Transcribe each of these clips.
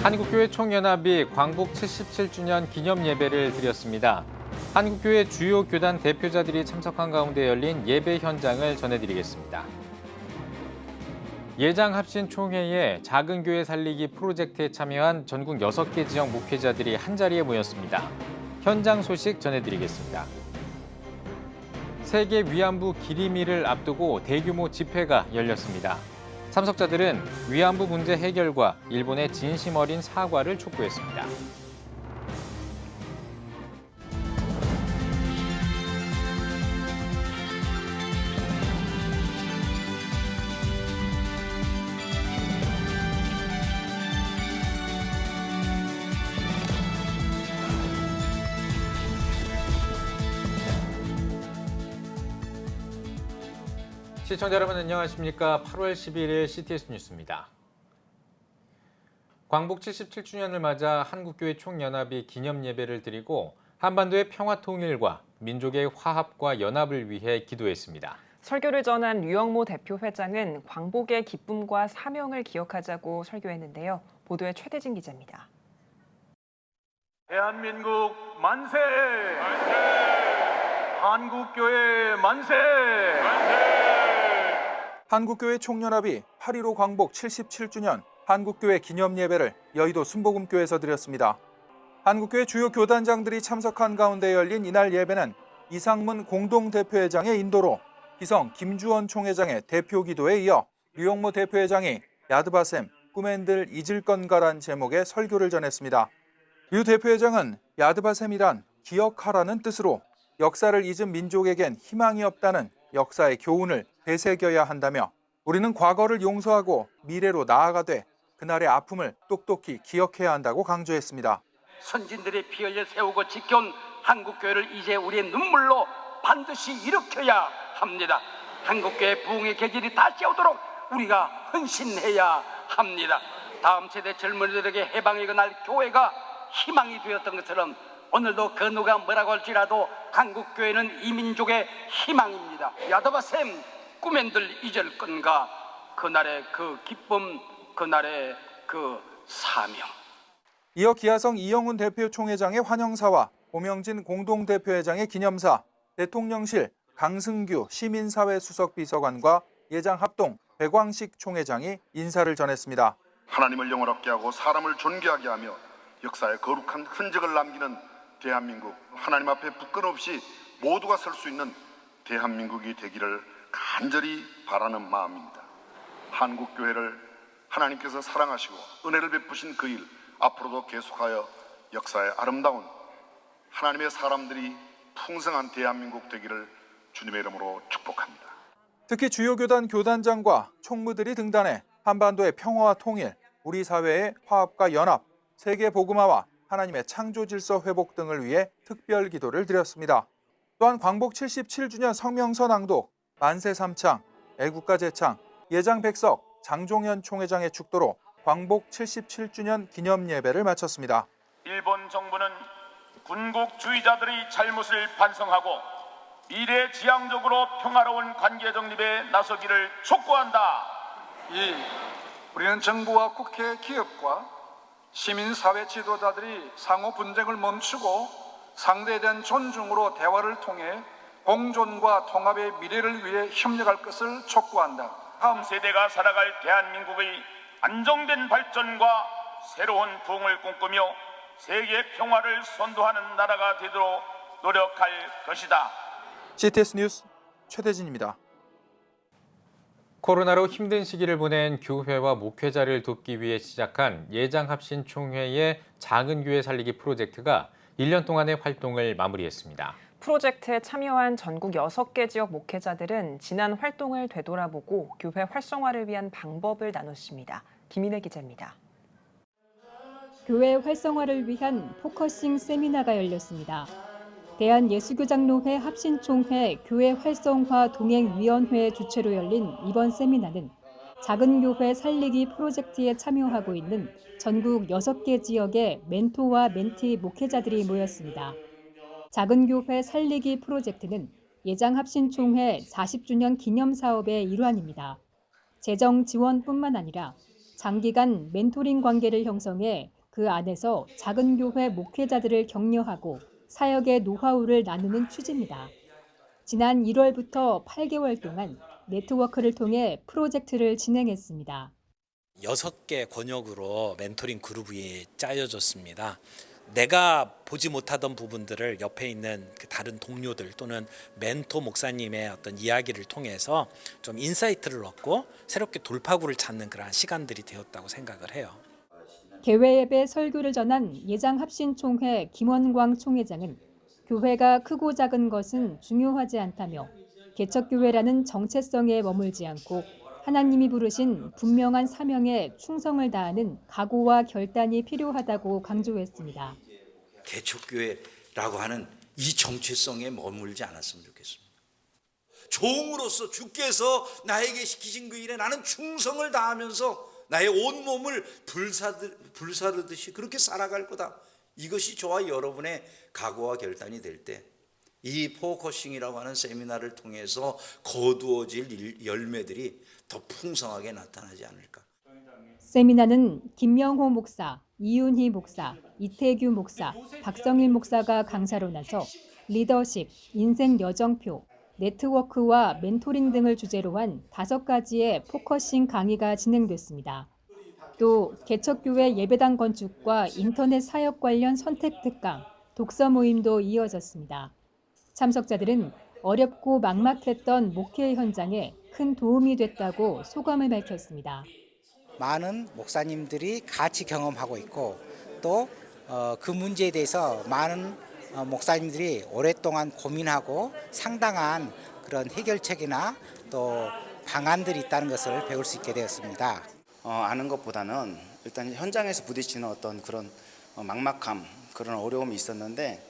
한국교회 총연합이 광복 77주년 기념 예배를 드렸습니다. 한국교회 주요 교단 대표자들이 참석한 가운데 열린 예배 현장을 전해드리겠습니다. 예장합신총회에 작은 교회 살리기 프로젝트에 참여한 전국 6개 지역 목회자들이 한자리에 모였습니다. 현장 소식 전해드리겠습니다. 세계 위안부 기림일을 앞두고 대규모 집회가 열렸습니다. 참석자들은 위안부 문제 해결과 일본의 진심 어린 사과를 촉구했습니다. 시청자 여러분 안녕하십니까? 8월 11일 CTS 뉴스입니다. 광복 77주년을 맞아 한국교회 총연합이 기념 예배를 드리고 한반도의 평화 통일과 민족의 화합과 연합을 위해 기도했습니다. 설교를 전한 류영모 대표 회장은 광복의 기쁨과 사명을 기억하자고 설교했는데요. 보도에 최대진 기자입니다. 대한민국 만세! 만세! 한국교회 만세! 만세! 한국교회 총연합이 8.15 광복 77주년 한국교회 기념예배를 여의도 순복음교회에서 드렸습니다. 한국교회 주요 교단장들이 참석한 가운데 열린 이날 예배는 이상문 공동대표회장의 인도로 기성 김주원 총회장의 대표 기도에 이어 류영모 대표회장이 야드바셈 꿈엔들 잊을 건가란 제목의 설교를 전했습니다. 류 대표회장은 야드바셈이란 기억하라는 뜻으로 역사를 잊은 민족에겐 희망이 없다는 역사의 교훈을 되새겨야 한다며 우리는 과거를 용서하고 미래로 나아가되 그날의 아픔을 똑똑히 기억해야 한다고 강조했습니다. 선진들의 피 흘려 세우고 지켜온 한국교회를 이제 우리의 눈물로 반드시 일으켜야 합니다. 한국교회 부흥의 계절이 다시 오도록 우리가 헌신해야 합니다. 다음 세대 젊은이들에게 해방의 그날 교회가 희망이 되었던 것처럼 오늘도 그 누가 뭐라고 할지라도 한국교회는 이 민족의 희망입니다. 야드바셈 꿈엔들 잊을 건가 그날의 그 기쁨 그날의 그 사명. 이어 기아성 이영훈 대표 총회장의 환영사와 고명진 공동대표회장의 기념사, 대통령실 강승규 시민사회 수석 비서관과 예장합동 백광식 총회장이 인사를 전했습니다. 하나님을 영원롭게 하고 사람을 존귀하게 하며 역사에 거룩한 흔적을 남기는 대한민국, 하나님 앞에 부끄럼 없이 모두가 설 수 있는 대한민국이 되기를 간절히 바라는 마음입니다. 한국교회를 하나님께서 사랑하시고 은혜를 베푸신 그 일 앞으로도 계속하여 역사의 아름다운 하나님의 사람들이 풍성한 대한민국 되기를 주님의 이름으로 축복합니다. 특히 주요 교단 교단장과 총무들이 등단해 한반도의 평화와 통일, 우리 사회의 화합과 연합, 세계 복음화와 하나님의 창조 질서 회복 등을 위해 특별 기도를 드렸습니다. 또한 광복 77주년 성명서 낭독, 만세 삼창, 애국가 제창, 예장 백석, 장종현 총회장의 축도로 광복 77주년 기념 예배를 마쳤습니다. 일본 정부는 군국주의자들의 잘못을 반성하고 미래지향적으로 평화로운 관계 정립에 나서기를 촉구한다. 우리는 정부와 국회, 기업과 시민사회 지도자들이 상호 분쟁을 멈추고 상대에 대한 존중으로 대화를 통해 공존과 통합의 미래를 위해 협력할 것을 촉구한다. 다음 세대가 살아갈 대한민국의 안정된 발전과 새로운 부흥을 꿈꾸며 세계 평화를 선도하는 나라가 되도록 노력할 것이다. CTS 뉴스 최대진입니다. 코로나로 힘든 시기를 보낸 교회와 목회자를 돕기 위해 시작한 예장합신총회의 작은 교회 살리기 프로젝트가 1년 동안의 활동을 마무리했습니다. 프로젝트에 참여한 전국 6개 지역 목회자들은 지난 활동을 되돌아보고 교회 활성화를 위한 방법을 나눴습니다. 김인혜 기자입니다. 교회 활성화를 위한 포커싱 세미나가 열렸습니다. 대한예수교장로회 합신총회 교회 활성화 동행위원회 주최로 열린 이번 세미나는 작은 교회 살리기 프로젝트에 참여하고 있는 전국 6개 지역의 멘토와 멘티 목회자들이 모였습니다. 작은 교회 살리기 프로젝트는 예장합신총회 40주년 기념사업의 일환입니다. 재정 지원뿐만 아니라 장기간 멘토링 관계를 형성해 그 안에서 작은 교회 목회자들을 격려하고 사역의 노하우를 나누는 취지입니다. 지난 1월부터 8개월 동안 네트워크를 통해 프로젝트를 진행했습니다. 6개 권역으로 멘토링 그룹이 짜여졌습니다. 내가 보지 못하던 부분들을 옆에 있는 그 다른 동료들 또는 멘토 목사님의 어떤 이야기를 통해서 좀 인사이트를 얻고 새롭게 돌파구를 찾는 그러한 시간들이 되었다고 생각을 해요. 개회 예배 설교를 전한 예장합신총회 김원광 총회장은 교회가 크고 작은 것은 중요하지 않다며 개척교회라는 정체성에 머물지 않고 하나님이 부르신 분명한 사명에 충성을 다하는 각오와 결단이 필요하다고 강조했습니다. 개척교회라고 하는 이 정체성에 머물지 않았으면 좋겠습니다. 종으로서 주께서 나에게 시키신 그 일에 나는 충성을 다하면서 나의 온몸을 불사르듯이 그렇게 살아갈 거다. 이것이 저와 여러분의 각오와 결단이 될 때 이 포커싱이라고 하는 세미나를 통해서 거두어질 열매들이 더 풍성하게 나타나지 않을까. 세미나는 김명호 목사, 이윤희 목사, 이태규 목사, 박성일 목사가 강사로 나서 리더십, 인생 여정표, 네트워크와 멘토링 등을 주제로 한 5가지의 포커싱 강의가 진행됐습니다. 또 개척교회 예배당 건축과 인터넷 사역 관련 선택 특강, 독서 모임도 이어졌습니다. 참석자들은 어렵고 막막했던 목회 현장에 큰 도움이 됐다고 소감을 밝혔습니다. 많은 목사님들이 같이 경험하고 있고 또 그 문제에 대해서 많은 목사님들이 오랫동안 고민하고 상당한 그런 해결책이나 또 방안들이 있다는 것을 배울 수 있게 되었습니다. 아는 것보다는 일단 현장에서 부딪히는 어떤 그런 막막함, 그런 어려움이 있었는데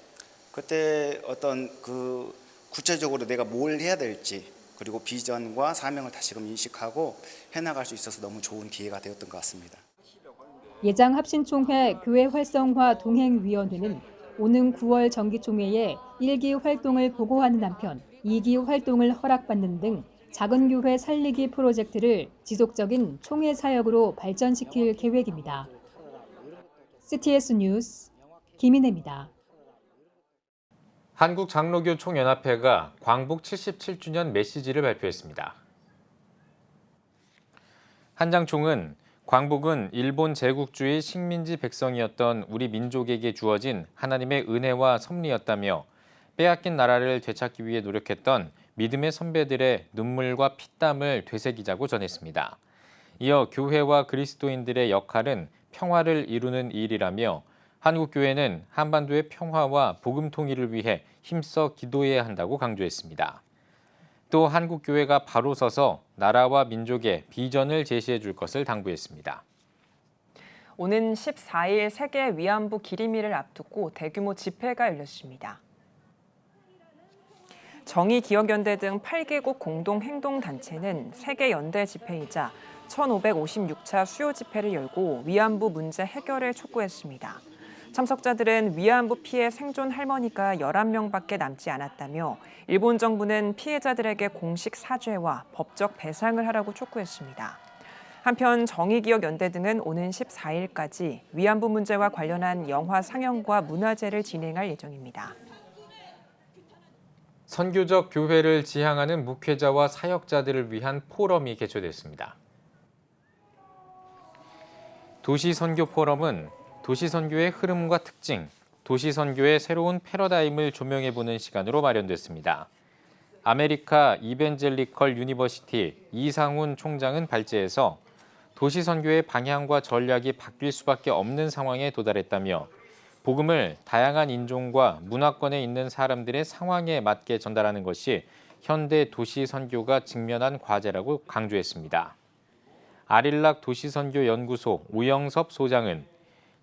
그때 어떤 그 구체적으로 내가 뭘 해야 될지 그리고 비전과 사명을 다시금 인식하고 해나갈 수 있어서 너무 좋은 기회가 되었던 것 같습니다. 예장합신총회 교회 활성화 동행위원회는 오는 9월 정기총회에 1기 활동을 보고하는 한편 2기 활동을 허락받는 등 작은 교회 살리기 프로젝트를 지속적인 총회 사역으로 발전시킬 계획입니다. CTS 뉴스 김인혜입니다. 한국장로교 총연합회가 광복 77주년 메시지를 발표했습니다. 한장총은 광복은 일본 제국주의 식민지 백성이었던 우리 민족에게 주어진 하나님의 은혜와 섭리였다며 빼앗긴 나라를 되찾기 위해 노력했던 믿음의 선배들의 눈물과 피땀을 되새기자고 전했습니다. 이어 교회와 그리스도인들의 역할은 평화를 이루는 일이라며 한국교회는 한반도의 평화와 복음 통일을 위해 힘써 기도해야 한다고 강조했습니다. 또 한국교회가 바로 서서 나라와 민족의 비전을 제시해 줄 것을 당부했습니다. 오는 14일 세계 위안부 기림일을 앞두고 대규모 집회가 열렸습니다. 정의기억연대 등 8개국 공동행동단체는 세계연대 집회이자 1556차 수요 집회를 열고 위안부 문제 해결을 촉구했습니다. 참석자들은 위안부 피해 생존 할머니가 11명밖에 남지 않았다며 일본 정부는 피해자들에게 공식 사죄와 법적 배상을 하라고 촉구했습니다. 한편 정의기억연대 등은 오는 14일까지 위안부 문제와 관련한 영화 상영과 문화제를 진행할 예정입니다. 선교적 교회를 지향하는 목회자와 사역자들을 위한 포럼이 개최됐습니다. 도시선교 포럼은 도시선교의 흐름과 특징, 도시선교의 새로운 패러다임을 조명해보는 시간으로 마련됐습니다. 아메리카 이벤젤리컬 유니버시티 이상훈 총장은 발제에서 도시선교의 방향과 전략이 바뀔 수밖에 없는 상황에 도달했다며 복음을 다양한 인종과 문화권에 있는 사람들의 상황에 맞게 전달하는 것이 현대 도시선교가 직면한 과제라고 강조했습니다. 아릴락 도시선교연구소 오영섭 소장은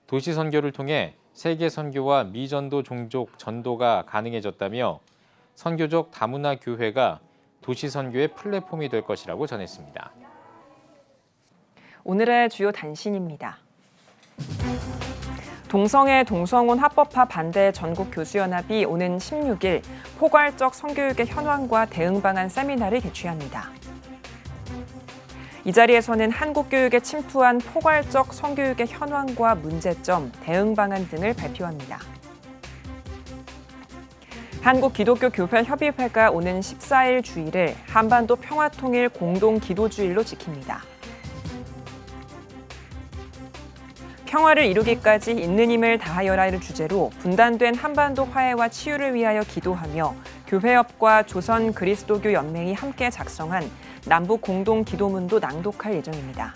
도시선교를 통해 세계선교와 미전도 종족 전도가 가능해졌다며 선교적 다문화 교회가 도시선교의 플랫폼이 될 것이라고 전했습니다. 오늘의 주요 단신입니다. 동성애 동성혼 합법화 반대 전국교수연합이 오는 16일 포괄적 성교육의 현황과 대응 방안 세미나를 개최합니다. 이 자리에서는 한국 교육에 침투한 포괄적 성교육의 현황과 문제점, 대응 방안 등을 발표합니다. 한국기독교교회협의회가 오는 14일 주일을 한반도 평화통일 공동기도주일로 지킵니다. 평화를 이루기까지 있는 힘을 다하여라를 주제로 분단된 한반도 화해와 치유를 위하여 기도하며 교회협과 조선 그리스도교 연맹이 함께 작성한 남북 공동 기도문도 낭독할 예정입니다.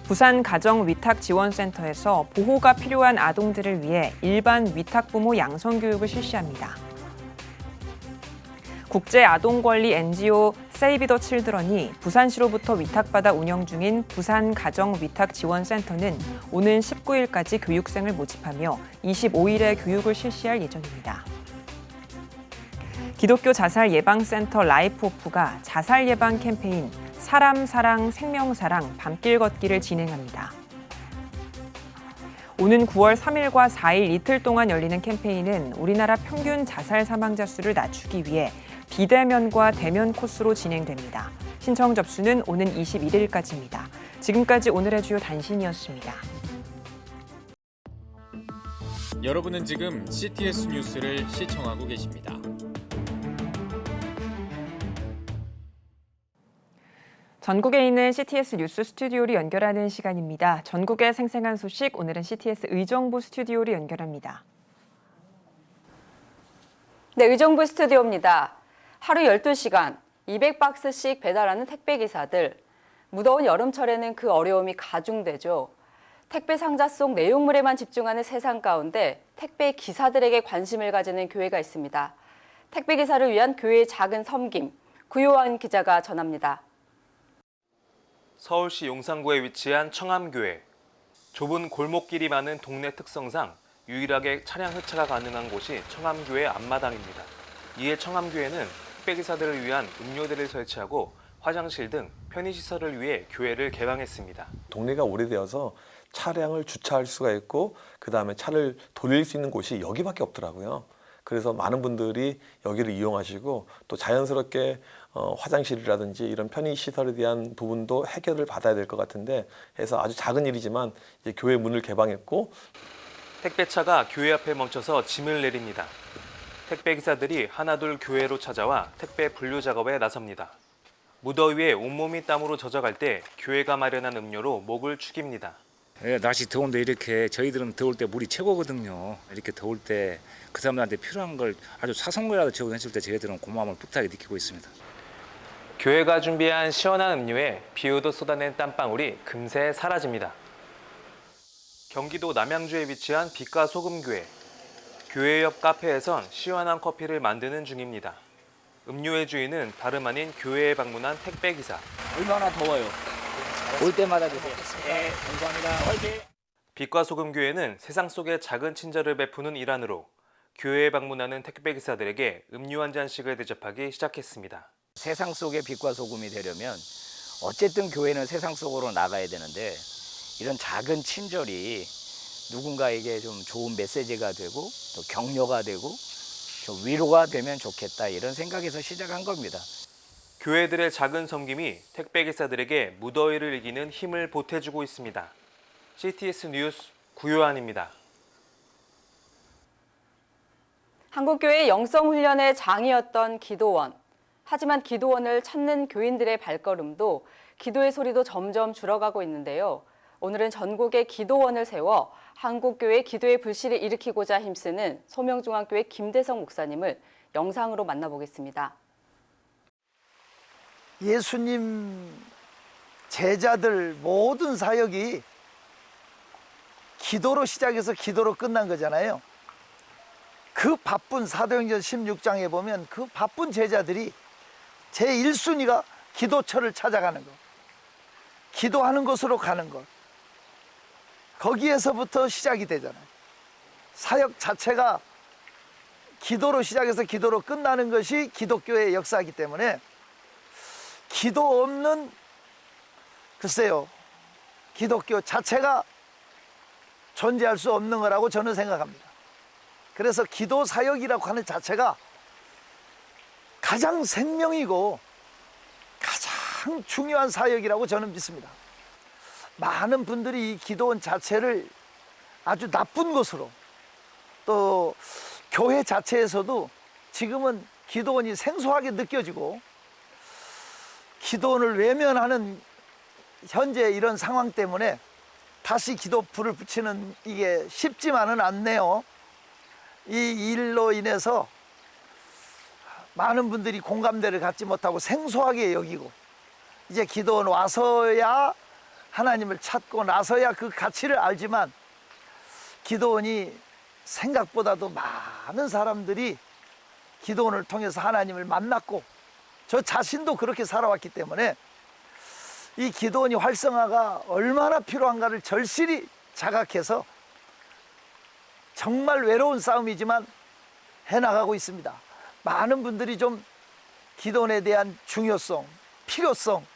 부산 가정위탁지원센터에서 보호가 필요한 아동들을 위해 일반 위탁부모 양성교육을 실시합니다. 국제아동권리 NGO 세이브 더 칠드런이 부산시로부터 위탁받아 운영 중인 부산 가정위탁지원센터는 오는 19일까지 교육생을 모집하며 25일에 교육을 실시할 예정입니다. 기독교 자살예방센터 라이프호프가 자살 예방 캠페인 사람 사랑 생명 사랑 밤길 걷기를 진행합니다. 오는 9월 3일과 4일 이틀 동안 열리는 캠페인은 우리나라 평균 자살 사망자 수를 낮추기 위해 비대면과 대면 코스로 진행됩니다. 신청 접수는 오는 21일까지입니다. 지금까지 오늘의 주요 단신이었습니다. 여러분은 지금 CTS 뉴스를 시청하고 계십니다. 전국에 있는 CTS 뉴스 스튜디오를 연결하는 시간입니다. 전국의 생생한 소식, 오늘은 CTS 의정부 스튜디오를 연결합니다. 네, 의정부 스튜디오입니다. 하루 12시간 200박스씩 배달하는 택배기사들. 무더운 여름철에는 그 어려움이 가중되죠. 택배 상자 속 내용물에만 집중하는 세상 가운데 택배 기사들에게 관심을 가지는 교회가 있습니다. 택배기사를 위한 교회의 작은 섬김, 구요한 기자가 전합니다. 서울시 용산구에 위치한 청암교회. 좁은 골목길이 많은 동네 특성상 유일하게 차량 흡차가 가능한 곳이 청암교회 앞마당입니다. 이에 청암교회는 택배기사들을 위한 음료대를 설치하고 화장실 등 편의시설을 위해 교회를 개방했습니다. 동네가 오래되어서 차량을 주차할 수가 있고 그 다음에 차를 돌릴 수 있는 곳이 여기밖에 없더라고요. 그래서 많은 분들이 여기를 이용하시고 또 자연스럽게 화장실이라든지 이런 편의시설에 대한 부분도 해결을 받아야 될 것 같은데 해서 아주 작은 일이지만 이제 교회 문을 개방했고 택배차가 교회 앞에 멈춰서 짐을 내립니다. 택배기사들이 하나둘 교회로 찾아와 택배 분류 작업에 나섭니다. 무더위에 온몸이 땀으로 젖어갈 때 교회가 마련한 음료로 목을 축입니다. 날씨 더운데 이렇게 저희들은 더울 때 물이 최고거든요. 이렇게 더울 때 그 사람들한테 필요한 걸 아주 사소한 제공했을 때 저희들은 고마움을 풋하게 느끼고 있습니다. 교회가 준비한 시원한 음료에 비오도 쏟아낸 땀방울이 금세 사라집니다. 경기도 남양주에 위치한 빛과 소금교회. 교회 옆 카페에선 시원한 커피를 만드는 중입니다. 음료의 주인은 다름 아닌 교회에 방문한 택배기사. 얼마나 더워요. 올 때마다 드세요. 네, 감사합니다. 화이팅! 빛과 소금교회는 세상 속에 작은 친절을 베푸는 일환으로 교회에 방문하는 택배기사들에게 음료 한 잔씩을 대접하기 시작했습니다. 세상 속의 빛과 소금이 되려면 어쨌든 교회는 세상 속으로 나가야 되는데 이런 작은 친절이 누군가에게 좀 좋은 메시지가 되고 또 격려가 되고 좀 위로가 되면 좋겠다 이런 생각에서 시작한 겁니다. 교회들의 작은 섬김이 택배기사들에게 무더위를 이기는 힘을 보태주고 있습니다. CTS 뉴스 구요한입니다. 한국교회 영성훈련의 장이었던 기도원. 하지만 기도원을 찾는 교인들의 발걸음도 기도의 소리도 점점 줄어가고 있는데요. 오늘은 전국에 기도원을 세워 한국교회 기도의 불씨를 일으키고자 힘쓰는 소명중앙교회 김대성 목사님을 영상으로 만나보겠습니다. 예수님 제자들 모든 사역이 기도로 시작해서 기도로 끝난 거잖아요. 그 바쁜 사도행전 16장에 보면 그 바쁜 제자들이 제1순위가 기도처를 찾아가는 것, 기도하는 곳으로 가는 것, 거기에서부터 시작이 되잖아요. 사역 자체가 기도로 시작해서 기도로 끝나는 것이 기독교의 역사이기 때문에 기도 없는, 글쎄요, 기독교 자체가 존재할 수 없는 거라고 저는 생각합니다. 그래서 기도 사역이라고 하는 자체가 가장 생명이고 가장 가장 중요한 사역이라고 저는 믿습니다. 많은 분들이 이 기도원 자체를 아주 나쁜 것으로, 또 교회 자체에서도 지금은 기도원이 생소하게 느껴지고 기도원을 외면하는 현재 이런 상황 때문에 다시 기도불을 붙이는 이게 쉽지만은 않네요. 이 일로 인해서 많은 분들이 공감대를 갖지 못하고 생소하게 여기고, 이제 기도원 와서야 하나님을 찾고 나서야 그 가치를 알지만, 기도원이 생각보다도 많은 사람들이 기도원을 통해서 하나님을 만났고, 저 자신도 그렇게 살아왔기 때문에 이 기도원이 활성화가 얼마나 필요한가를 절실히 자각해서 정말 외로운 싸움이지만 해나가고 있습니다. 많은 분들이 좀 기도원에 대한 중요성, 필요성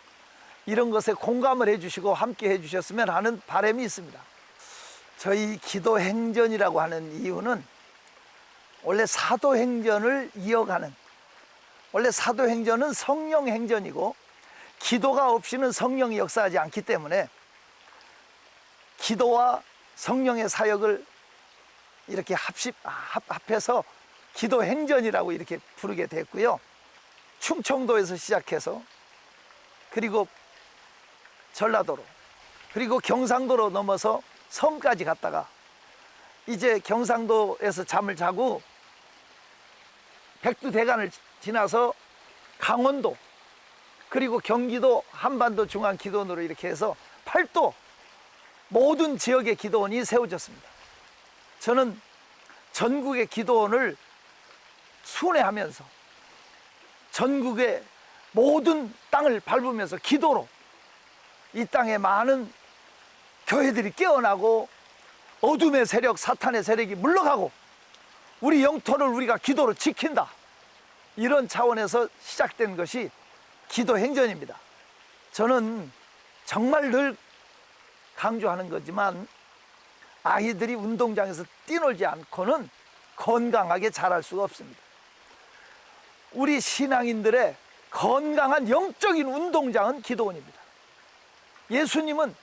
이런 것에 공감을 해주시고 함께 해주셨으면 하는 바람이 있습니다. 저희 기도행전이라고 하는 이유는 원래 사도행전을 이어가는, 원래 사도행전은 성령행전이고 기도가 없이는 성령이 역사하지 않기 때문에 기도와 성령의 사역을 이렇게 합해서 기도행전이라고 이렇게 부르게 됐고요. 충청도에서 시작해서 그리고 전라도로, 그리고 경상도로 넘어서 섬까지 갔다가 이제 경상도에서 잠을 자고 백두대간을 지나서 강원도, 그리고 경기도 한반도 중앙기도원으로 이렇게 해서 8도 모든 지역의 기도원이 세워졌습니다. 저는 전국의 기도원을 순회하면서 전국의 모든 땅을 밟으면서 기도로 이 땅에 많은 교회들이 깨어나고 어둠의 세력, 사탄의 세력이 물러가고 우리 영토를 우리가 기도로 지킨다, 이런 차원에서 시작된 것이 기도행전입니다. 저는 정말 늘 강조하는 거지만 아이들이 운동장에서 뛰놀지 않고는 건강하게 자랄 수가 없습니다. 우리 신앙인들의 건강한 영적인 운동장은 기도원입니다. 예수님은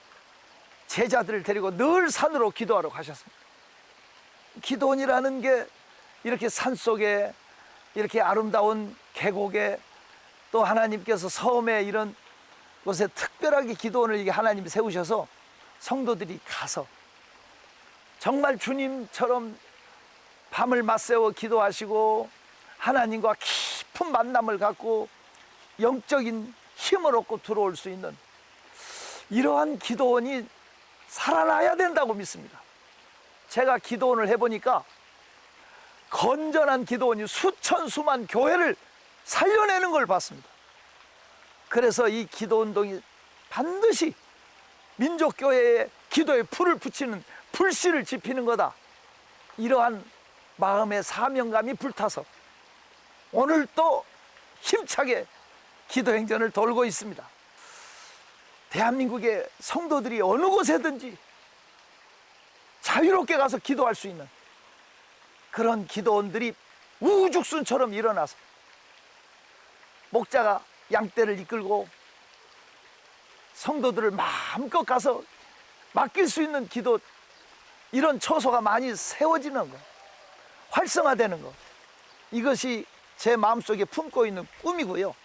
제자들을 데리고 늘 산으로 기도하러 가셨습니다. 기도원이라는 게 이렇게 산속에, 이렇게 아름다운 계곡에, 또 하나님께서 섬에 이런 곳에 특별하게 기도원을 이게 하나님이 세우셔서 성도들이 가서 정말 주님처럼 밤을 맞세워 기도하시고 하나님과 깊은 만남을 갖고 영적인 힘을 얻고 들어올 수 있는 이러한 기도원이 살아나야 된다고 믿습니다. 제가 기도원을 해보니까 건전한 기도원이 수천 수만 교회를 살려내는 걸 봤습니다. 그래서 이 기도운동이 반드시 민족교회의 기도에 불을 붙이는, 불씨를 지피는 거다, 이러한 마음의 사명감이 불타서 오늘 또 힘차게 기도행전을 돌고 있습니다. 대한민국의 성도들이 어느 곳에든지 자유롭게 가서 기도할 수 있는 그런 기도원들이 우죽순처럼 일어나서 목자가 양떼를 이끌고 성도들을 마음껏 가서 맡길 수 있는 기도, 이런 처소가 많이 세워지는 것, 활성화되는 것, 이것이 제 마음속에 품고 있는 꿈이고요.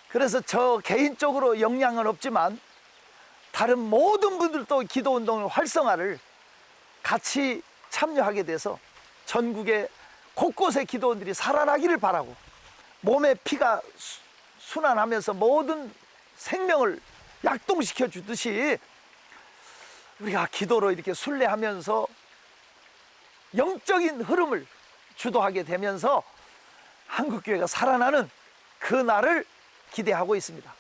그래서 저 개인적으로 역량은 없지만 다른 모든 분들도 기도운동의 활성화를 같이 참여하게 돼서 전국의 곳곳에 기도원들이 살아나기를 바라고, 몸에 피가 순환하면서 모든 생명을 약동시켜 주듯이 우리가 기도로 이렇게 순례하면서 영적인 흐름을 주도하게 되면서 한국교회가 살아나는 그 날을 기대하고 있습니다.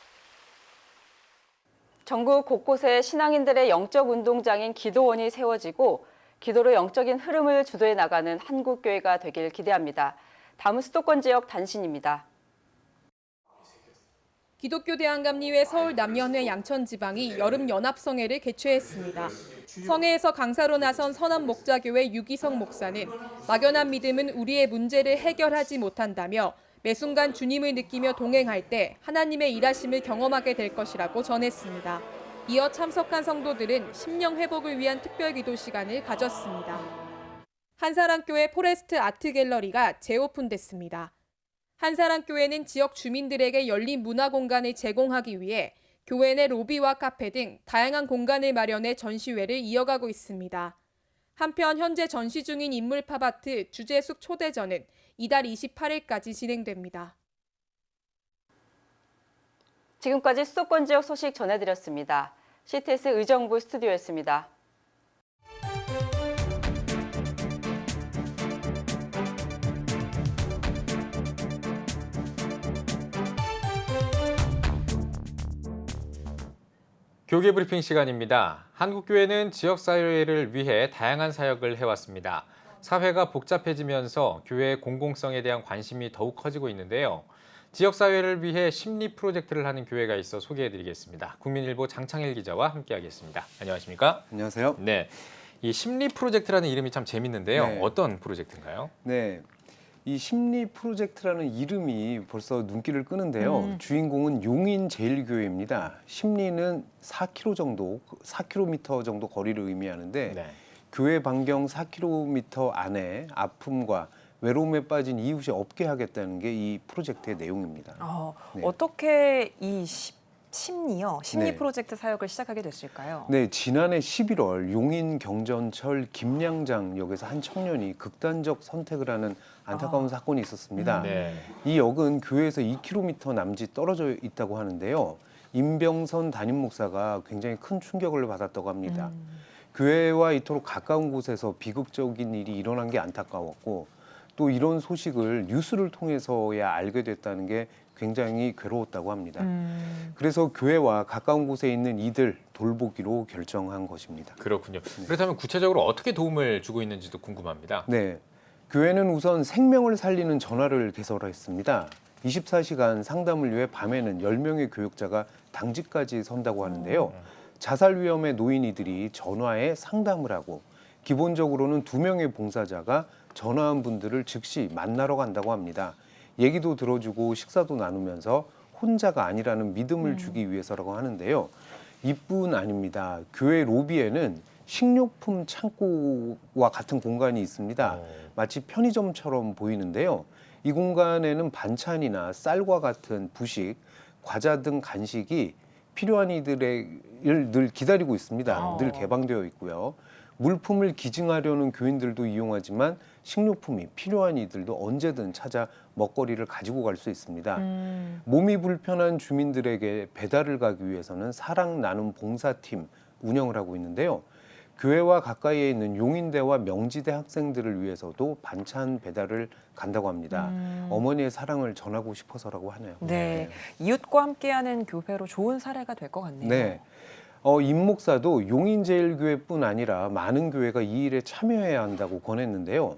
전국 곳곳에 신앙인들의 영적 운동장인 기도원이 세워지고 기도로 영적인 흐름을 주도해 나가는 한국교회가 되길 기대합니다. 다음은 수도권 지역 단신입니다. 기독교 대한감리회 서울 남연회 양천지방이 여름 연합성회를 개최했습니다. 성회에서 강사로 나선 선한목자교회 유기성 목사는 막연한 믿음은 우리의 문제를 해결하지 못한다며 매 순간 주님을 느끼며 동행할 때 하나님의 일하심을 경험하게 될 것이라고 전했습니다. 이어 참석한 성도들은 심령 회복을 위한 특별 기도 시간을 가졌습니다. 한사랑교회 포레스트 아트 갤러리가 재오픈됐습니다. 한사랑교회는 지역 주민들에게 열린 문화 공간을 제공하기 위해 교회 내 로비와 카페 등 다양한 공간을 마련해 전시회를 이어가고 있습니다. 한편 현재 전시 중인 인물 팝아트 주제숙 초대전은 이달 28일까지 진행됩니다. 지금까지 수도권 지역 소식 전해드렸습니다. CTS 의정부 스튜디오였습니다. 교계 브리핑 시간입니다. 한국교회는 지역사회를 위해 다양한 사역을 해왔습니다. 사회가 복잡해지면서 교회의 공공성에 대한 관심이 더욱 커지고 있는데요. 지역사회를 위해 심리 프로젝트를 하는 교회가 있어 소개해드리겠습니다. 국민일보 장창일 기자와 함께하겠습니다. 안녕하십니까? 안녕하세요. 네, 이 심리 프로젝트라는 이름이 참 재밌는데요. 네. 어떤 프로젝트인가요? 네, 이 심리 프로젝트라는 이름이 벌써 눈길을 끄는데요. 주인공은 용인제일교회입니다. 심리는 4km 정도 거리를 의미하는데 네. 교회 반경 4km 안에 아픔과 외로움에 빠진 이웃이 없게 하겠다는 게 이 프로젝트의 내용입니다. 네. 어떻게 이 심리 네. 프로젝트 사역을 시작하게 됐을까요? 네, 지난해 11월 용인 경전철 김양장역에서 한 청년이 극단적 선택을 하는 안타까운 사건이 있었습니다. 네. 이 역은 교회에서 2km 남짓 떨어져 있다고 하는데요. 임병선 담임 목사가 굉장히 큰 충격을 받았다고 합니다. 교회와 이토록 가까운 곳에서 비극적인 일이 일어난 게 안타까웠고 또 이런 소식을 뉴스를 통해서야 알게 됐다는 게 굉장히 괴로웠다고 합니다. 그래서 교회와 가까운 곳에 있는 이들 돌보기로 결정한 것입니다. 그렇군요. 그렇다면 구체적으로 어떻게 도움을 주고 있는지도 궁금합니다. 네, 교회는 우선 생명을 살리는 전화를 개설했습니다. 24시간 상담을 위해 밤에는 10명의 교육자가 당직까지 선다고 하는데요. 자살 위험에 놓인 이들이 전화에 상담을 하고 기본적으로는 2명의 봉사자가 전화한 분들을 즉시 만나러 간다고 합니다. 얘기도 들어주고 식사도 나누면서 혼자가 아니라는 믿음을 주기 위해서라고 하는데요. 이뿐 아닙니다. 교회 로비에는 식료품 창고와 같은 공간이 있습니다. 마치 편의점처럼 보이는데요. 이 공간에는 반찬이나 쌀과 같은 부식, 과자 등 간식이 필요한 이들을 늘 기다리고 있습니다. 늘 개방되어 있고요. 물품을 기증하려는 교인들도 이용하지만 식료품이 필요한 이들도 언제든 찾아 먹거리를 가지고 갈 수 있습니다. 몸이 불편한 주민들에게 배달을 가기 위해서는 사랑 나눔 봉사팀 운영을 하고 있는데요. 교회와 가까이에 있는 용인대와 명지대 학생들을 위해서도 반찬 배달을 간다고 합니다. 어머니의 사랑을 전하고 싶어서라고 하네요. 네, 이웃과 함께하는 교회로 좋은 사례가 될 것 같네요. 네. 임 목사도 용인제일교회뿐 아니라 많은 교회가 이 일에 참여해야 한다고 권했는데요.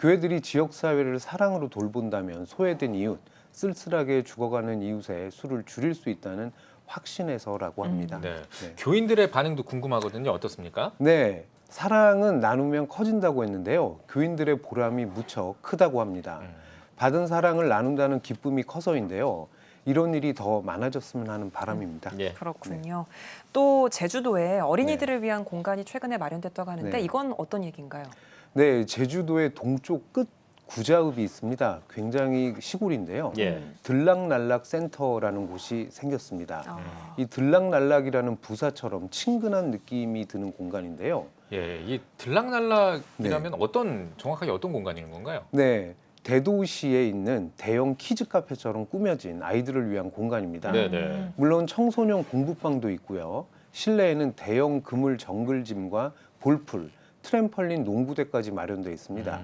교회들이 지역사회를 사랑으로 돌본다면 소외된 이웃, 쓸쓸하게 죽어가는 이웃의 수를 줄일 수 있다는 확신에서라고 합니다. 네. 교인들의 반응도 궁금하거든요. 어떻습니까? 네, 사랑은 나누면 커진다고 했는데요. 교인들의 보람이 무척 크다고 합니다. 받은 사랑을 나눈다는 기쁨이 커서인데요. 이런 일이 더 많아졌으면 하는 바람입니다. 그렇군요. 또 제주도에 어린이들을 위한 공간이 최근에 마련됐다고 하는데 네. 이건 어떤 얘기인가요? 네, 제주도의 동쪽 끝 구자읍이 있습니다. 굉장히 시골인데요. 들락날락 센터라는 곳이 생겼습니다. 이 들락날락이라는 부사처럼 친근한 느낌이 드는 공간인데요. 예, 이 들락날락이라면 정확하게 어떤 공간인 건가요? 네, 대도시에 있는 대형 키즈 카페처럼 꾸며진 아이들을 위한 공간입니다. 네네. 물론 청소년 공부방도 있고요. 실내에는 대형 그물 정글짐과 볼풀, 트램펄린 농구대까지 마련되어 있습니다.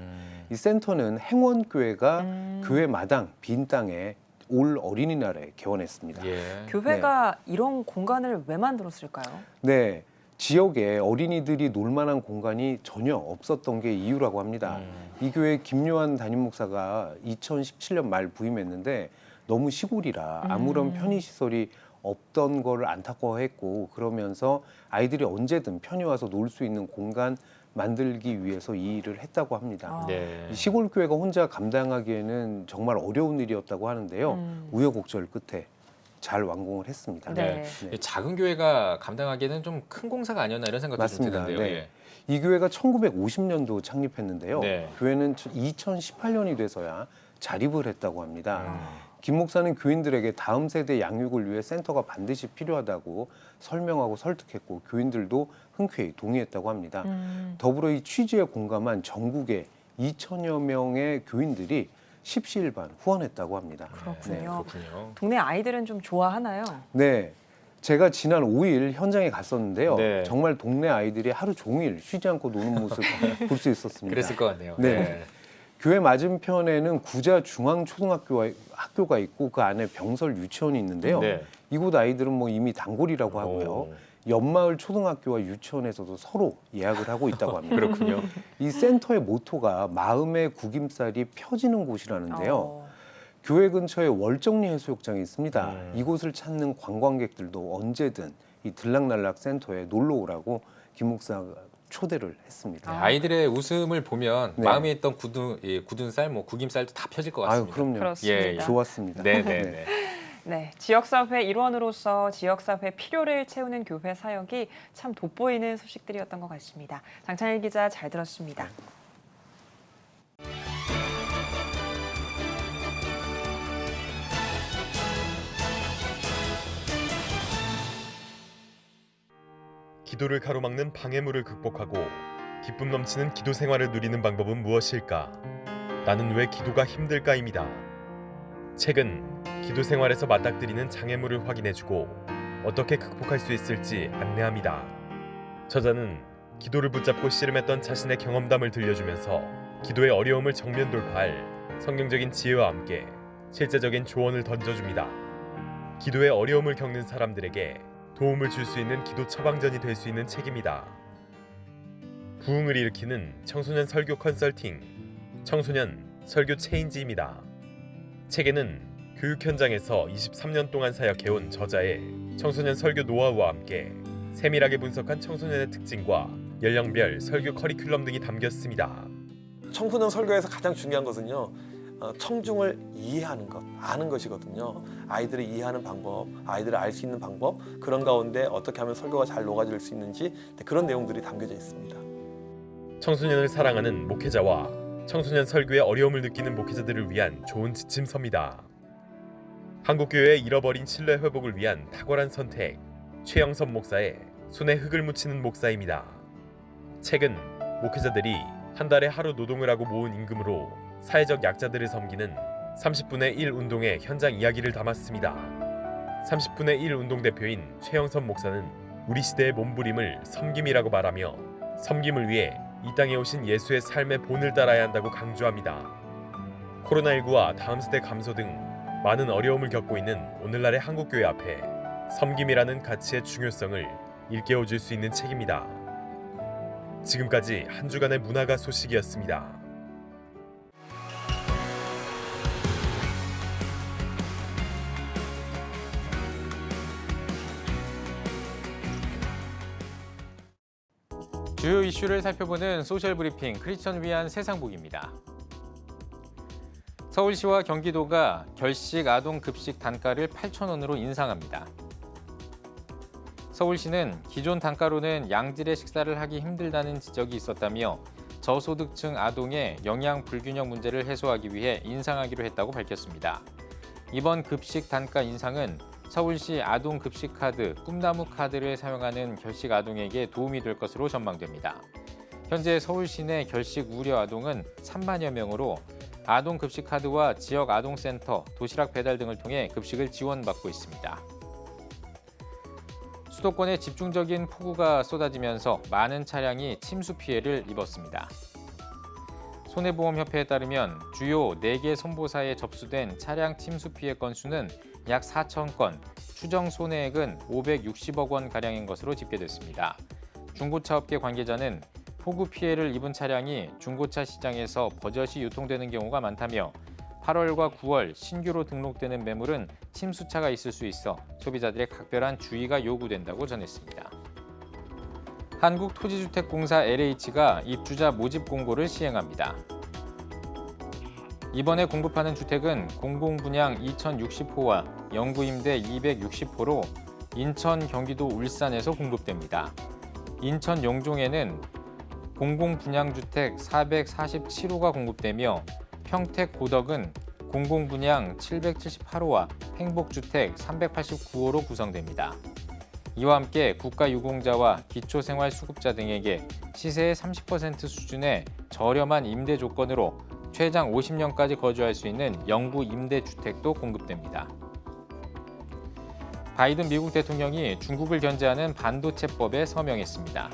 이 센터는 행원교회가 교회 마당 빈 땅에 올 어린이날에 개원했습니다. 교회가 이런 공간을 왜 만들었을까요? 네, 지역에 어린이들이 놀만한 공간이 전혀 없었던 게 이유라고 합니다. 이 교회 김요한 담임 목사가 2017년 말 부임했는데 너무 시골이라 아무런 편의시설이 없던 걸 안타까워했고 그러면서 아이들이 언제든 편히 와서 놀 수 있는 공간 만들기 위해서 이 일을 했다고 합니다. 네. 이 시골 교회가 혼자 감당하기에는 정말 어려운 일이었다고 하는데요. 우여곡절 끝에 잘 완공을 했습니다. 네. 작은 교회가 감당하기에는 좀 큰 공사가 아니었나 이런 생각도 좀 맞습니다. 드는데요. 네. 이 교회가 1950년도 창립했는데요. 네. 교회는 2018년이 돼서야 자립을 했다고 합니다. 김 목사는 교인들에게 다음 세대 양육을 위해 센터가 반드시 필요하다고 설명하고 설득했고 교인들도 흔쾌히 동의했다고 합니다. 더불어 이 취지에 공감한 전국의 2천여 명의 교인들이 십시일반 후원했다고 합니다. 그렇군요. 동네 아이들은 좀 좋아하나요? 네. 제가 지난 5일 현장에 갔었는데요. 네. 정말 동네 아이들이 하루 종일 쉬지 않고 노는 모습 볼 수 있었습니다. 그랬을 것 같네요. 네. 네. 교회 맞은편에는 구자 중앙초등학교가 있고 그 안에 병설 유치원이 있는데요. 네. 이곳 아이들은 뭐 이미 단골이라고 하고요. 옆마을 초등학교와 유치원에서도 서로 예약을 하고 있다고 합니다. 그렇군요. 이 센터의 모토가 마음의 구김살이 펴지는 곳이라는데요. 교회 근처에 월정리 해수욕장이 있습니다. 이곳을 찾는 관광객들도 언제든 이 들락날락 센터에 놀러 오라고 김 목사가 초대를 했습니다. 아이들의 웃음을 보면 네. 마음에 있던 굳은 살, 뭐 구김살도 다 펴질 것 같습니다. 그럼요. 그렇습니다. 좋았습니다. 네네. 네, 지역사회 일원으로서 지역사회 필요를 채우는 교회 사역이 참 돋보이는 소식들이었던 것 같습니다. 장찬일 기자 잘 들었습니다. 기도를 가로막는 방해물을 극복하고 기쁨 넘치는 기도 생활을 누리는 방법은 무엇일까? 나는 왜 기도가 힘들까입니다. 책은 기도 생활에서 맞닥뜨리는 장애물을 확인해주고 어떻게 극복할 수 있을지 안내합니다. 저자는 기도를 붙잡고 씨름했던 자신의 경험담을 들려주면서 기도의 어려움을 정면 돌파할 성경적인 지혜와 함께 실제적인 조언을 던져줍니다. 기도의 어려움을 겪는 사람들에게 도움을 줄 수 있는 기도 처방전이 될 수 있는 책입니다. 부흥을 일으키는 청소년 설교 컨설팅, 청소년 설교 체인지입니다. 책에는 교육 현장에서 23년 동안 사역해온 저자의 청소년 설교 노하우와 함께 세밀하게 분석한 청소년의 특징과 연령별 설교 커리큘럼 등이 담겼습니다. 청소년 설교에서 가장 중요한 것은요. 청중을 이해하는 것, 아는 것이거든요. 아이들을 이해하는 방법, 아이들을 알 수 있는 방법, 그런 가운데 어떻게 하면 설교가 잘 녹아질 수 있는지 그런 내용들이 담겨져 있습니다. 청소년을 사랑하는 목회자와 청소년 설교의 어려움을 느끼는 목회자들을 위한 좋은 지침서입니다. 한국교회의 잃어버린 신뢰 회복을 위한 탁월한 선택, 최영선 목사의 손에 흙을 묻히는 목사입니다. 책은 목회자들이 한 달에 하루 노동을 하고 모은 임금으로 사회적 약자들을 섬기는 30분의 1 운동의 현장 이야기를 담았습니다. 30분의 1 운동 대표인 최영선 목사는 우리 시대의 몸부림을 섬김이라고 말하며 섬김을 위해 이 땅에 오신 예수의 삶의 본을 따라야 한다고 강조합니다. 코로나19와 다음 세대 감소 등 많은 어려움을 겪고 있는 오늘날의 한국교회 앞에 섬김이라는 가치의 중요성을 일깨워줄 수 있는 책입니다. 지금까지 한 주간의 문화가 소식이었습니다. 주요 이슈를 살펴보는 소셜 브리핑 크리스천 위한 세상복입니다. 서울시와 경기도가 결식 아동 급식 단가를 8,000원으로 인상합니다. 서울시는 기존 단가로는 양질의 식사를 하기 힘들다는 지적이 있었다며 저소득층 아동의 영양 불균형 문제를 해소하기 위해 인상하기로 했다고 밝혔습니다. 이번 급식 단가 인상은 서울시 아동 급식 카드, 꿈나무 카드를 사용하는 결식 아동에게 도움이 될 것으로 전망됩니다. 현재 서울시 내 결식 우려 아동은 3만여 명으로 아동 급식 카드와 지역 아동센터, 도시락 배달 등을 통해 급식을 지원받고 있습니다. 수도권에 집중적인 폭우가 쏟아지면서 많은 차량이 침수 피해를 입었습니다. 손해보험협회에 따르면 주요 4개 손보사에 접수된 차량 침수 피해 건수는 약 4천 건, 추정 손해액은 560억 원가량인 것으로 집계됐습니다. 중고차업계 관계자는 폭우 피해를 입은 차량이 중고차 시장에서 버젓이 유통되는 경우가 많다며 8월과 9월 신규로 등록되는 매물은 침수차가 있을 수 있어 소비자들의 각별한 주의가 요구된다고 전했습니다. 한국토지주택공사 LH가 입주자 모집 공고를 시행합니다. 이번에 공급하는 주택은 공공분양 2,060호와 영구임대 260호로 인천, 경기도, 울산에서 공급됩니다. 인천 용종에는 공공분양주택 447호가 공급되며 평택 고덕은 공공분양 778호와 행복주택 389호로 구성됩니다. 이와 함께 국가유공자와 기초생활수급자 등에게 시세의 30% 수준의 저렴한 임대 조건으로 최장 50년까지 거주할 수 있는 영구 임대주택도 공급됩니다. 바이든 미국 대통령이 중국을 견제하는 반도체법에 서명했습니다.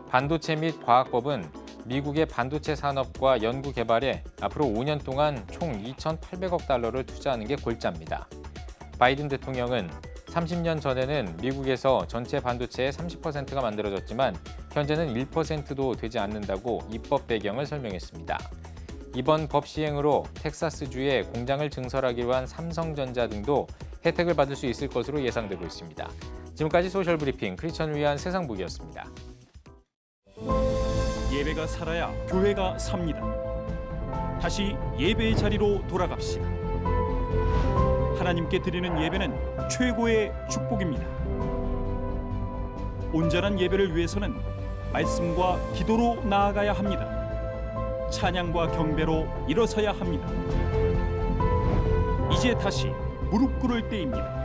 반도체 및 과학법은 미국의 반도체 산업과 연구 개발에 앞으로 5년 동안 총 2,800억 달러를 투자하는 게 골자입니다. 바이든 대통령은 30년 전에는 미국에서 전체 반도체의 30%가 만들어졌지만 현재는 1%도 되지 않는다고 입법 배경을 설명했습니다. 이번 법 시행으로 텍사스주에 공장을 증설하기로 한 삼성전자 등도 혜택을 받을 수 있을 것으로 예상되고 있습니다. 지금까지 소셜브리핑 크리스천을 위한 세상북이었습니다. 예배가 살아야 교회가 삽니다. 다시 예배의 자리로 돌아갑시다. 하나님께 드리는 예배는 최고의 축복입니다. 온전한 예배를 위해서는 말씀과 기도로 나아가야 합니다. 찬양과 경배로 일어서야 합니다. 이제 다시 무릎 꿇을 때입니다.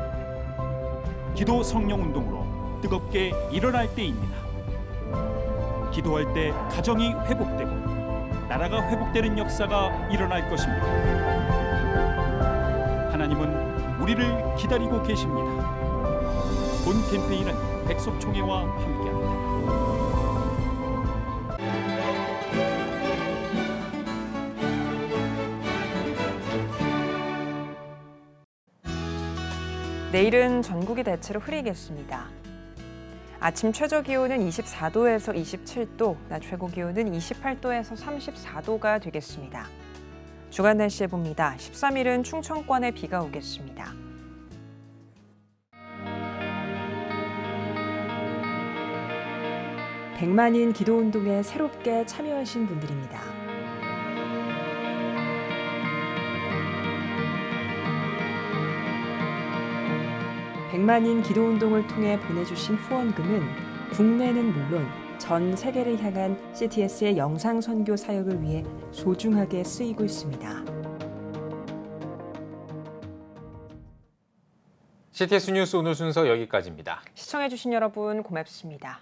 기도 성령 운동으로 뜨겁게 일어날 때입니다. 기도할 때 가정이 회복되고 나라가 회복되는 역사가 일어날 것입니다. 하나님은 우리를 기다리고 계십니다. 본 캠페인은 백석총회와 함께합니다. 내일은 전국이 대체로 흐리겠습니다. 아침 최저 기온은 24도에서 27도, 낮 최고 기온은 28도에서 34도가 되겠습니다. 주간 날씨 해봅니다. 13일은 충청권에 비가 오겠습니다. 백만인 기도운동에 새롭게 참여하신 분들입니다. 백만인 기도운동을 통해 보내주신 후원금은 국내는 물론 전 세계를 향한 CTS의 영상 선교 사역을 위해 소중하게 쓰이고 있습니다. CTS 뉴스 오늘 순서 여기까지입니다. 시청해주신 여러분 고맙습니다.